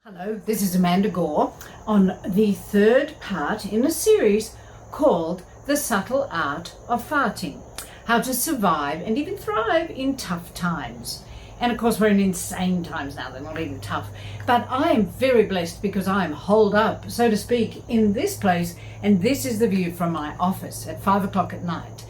Hello, this is Amanda Gore on the third part in a series called The Subtle Art of Farting, How to Survive and Even Thrive in Tough Times. And of course we're in insane times now, they're not even tough. But I am very blessed because I am holed up, so to speak, in this place, and this is the view from my office at 5 o'clock at night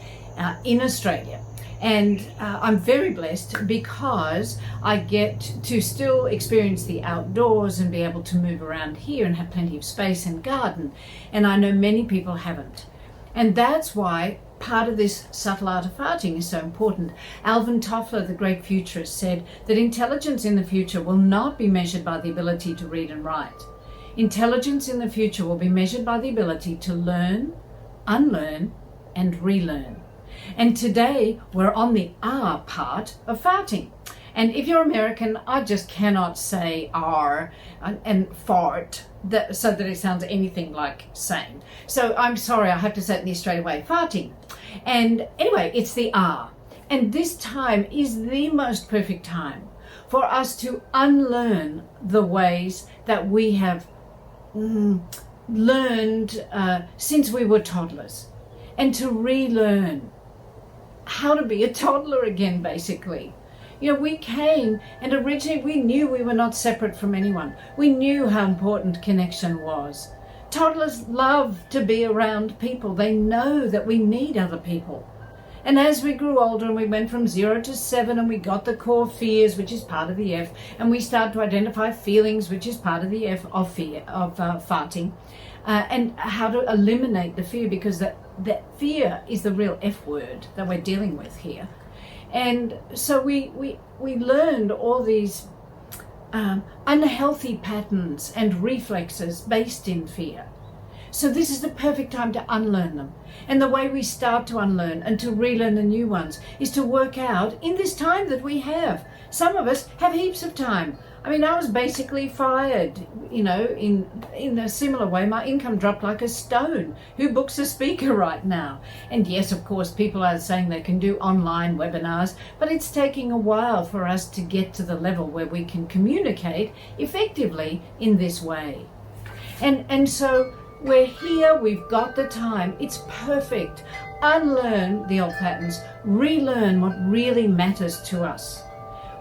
in Australia. And I'm very blessed because I get to still experience the outdoors and be able to move around here and have plenty of space and garden. And I know many people haven't. And that's why part of this subtle art of farting is so important. Alvin Toffler, the great futurist, said that intelligence in the future will not be measured by the ability to read and write. Intelligence in the future will be measured by the ability to learn, unlearn, and relearn. And today we're on the R part of farting. And if you're American, I just cannot say R and fart so that it sounds anything like sane. So I'm sorry, I have to say it in the Australian way, farting. And anyway, it's the R. And this time is the most perfect time for us to unlearn the ways that we have learned since we were toddlers, and to relearn how to be a toddler again, basically. You know, we came and originally we knew we were not separate from anyone. We knew how important connection was. Toddlers love to be around people. They know that we need other people. And as we grew older and we went from 0 to 7 and we got the core fears, which is part of the F, and we start to identify feelings, which is part of the F of fear, of farting, and how to eliminate the fear, because that fear is the real F word that we're dealing with here. And so we learned all these unhealthy patterns and reflexes based in fear. So this is the perfect time to unlearn them. And the way we start to unlearn and to relearn the new ones is to work out in this time that we have. Some of us have heaps of time. I mean, I was basically fired, you know, in a similar way. My income dropped like a stone. Who books a speaker right now? And yes, of course, people are saying they can do online webinars, but it's taking a while for us to get to the level where we can communicate effectively in this way. And so we're here, we've got the time, it's perfect. Unlearn the old patterns, relearn what really matters to us.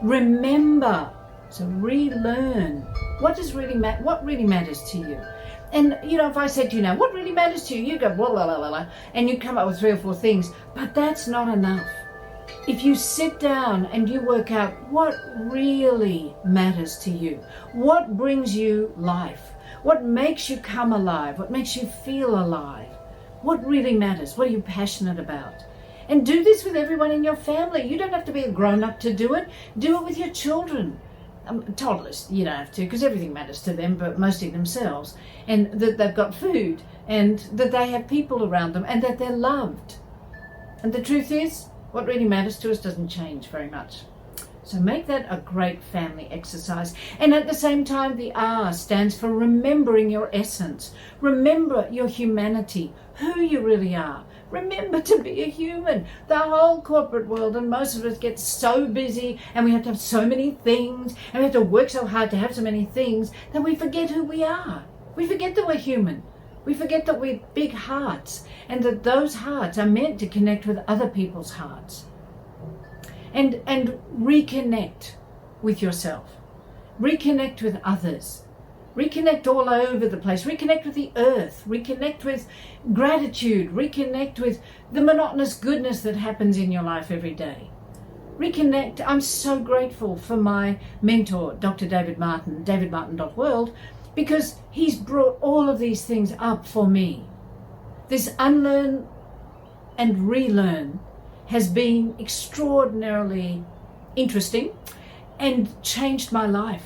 Remember. So relearn what really matters to you. And you know, if I said to you now, what really matters to you, you go blah blah blah blah, and you come up with 3 or 4 things, but that's not enough. If you sit down and you work out what really matters to you, what brings you life, what makes you come alive, what makes you feel alive, what really matters, what are you passionate about? And do this with everyone in your family. You don't have to be a grown-up to do it. Do it with your children. Toddlers, you don't have to, because everything matters to them, but mostly themselves, and that they've got food, and that they have people around them, and that they're loved. And the truth is, what really matters to us doesn't change very much. So make that a great family exercise. And at the same time, the R stands for remembering your essence. Remember your humanity, who you really are. Remember to be a human. The whole corporate world, and most of us get so busy, and we have to have so many things, and we have to work so hard to have so many things, that we forget who we are. We forget that we're human. We forget that we're big hearts, and that those hearts are meant to connect with other people's hearts. And reconnect with yourself. Reconnect with others. Reconnect all over the place. Reconnect with the earth. Reconnect with gratitude. Reconnect with the monotonous goodness that happens in your life every day. Reconnect. I'm so grateful for my mentor, Dr. David Martin, davidmartin.world, because he's brought all of these things up for me. This unlearn and relearn has been extraordinarily interesting and changed my life.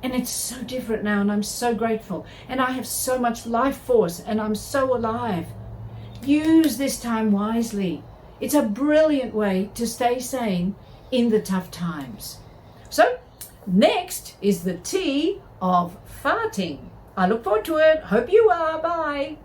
And it's so different now, and I'm so grateful. And I have so much life force, and I'm so alive. Use this time wisely. It's a brilliant way to stay sane in the tough times. So, next is the T of farting. I look forward to it. Hope you are. Bye.